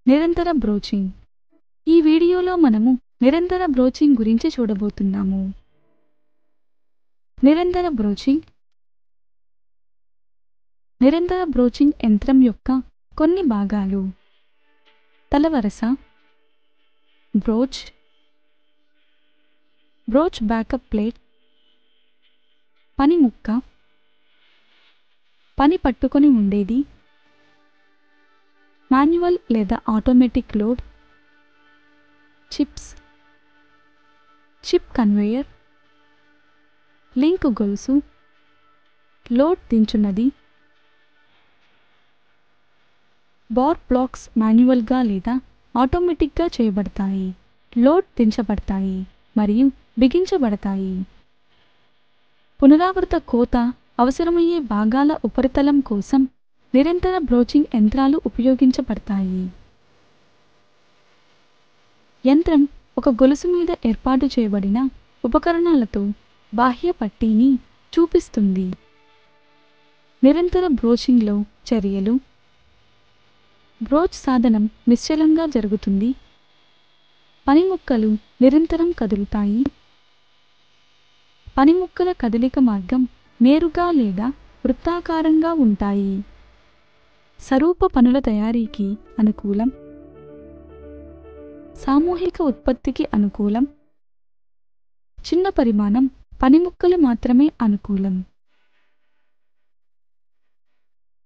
నిరంతర బ్రోచింగ్. ఈ వీడియోలో మనము నిరంతర బ్రోచింగ్ గురించి చూడబోతున్నాము. నిరంతర బ్రోచింగ్. నిరంతర బ్రోచింగ్ యంత్రం యొక్క కొన్ని భాగాలు: తలవరస, బ్రోచ్, బ్రోచ్ బ్యాకప్ ప్లేట్, పని ముక్క, పని పట్టుకొని ఉండేది, మాన్యువల్ లేదా automatic load, chips, chip conveyor, link గొలుసు, లోడ్ దించున్నది, బార్ బ్లాక్స్ మాన్యువల్గా లేదా ఆటోమేటిక్గా చేయబడతాయి, లోడ్ దించబడతాయి మరియు బిగించబడతాయి. పునరావృత కోత అవసరమయ్యే భాగాల ఉపరితలం కోసం నిరంతర బ్రోచింగ్ యంత్రాలు ఉపయోగించబడతాయి. యంత్రం ఒక గొలుసు మీద ఏర్పాటు చేయబడిన ఉపకరణాలతో బాహ్య పట్టీని చూపిస్తుంది. నిరంతర బ్రోచింగ్లో చర్యలు: బ్రోచ్ సాధనం నిశ్చలంగా జరుగుతుంది, పనిముక్కలు నిరంతరం కదులుతాయి, పనిముక్కల కదలిక మార్గం నేరుగా లేదా వృత్తాకారంగా ఉంటాయి, సరూప పనుల తయారీకి అనుకూలం, సామూహిక ఉత్పత్తికి అనుకూలం, చిన్న పరిమాణం పనిముక్కలు మాత్రమే అనుకూలం.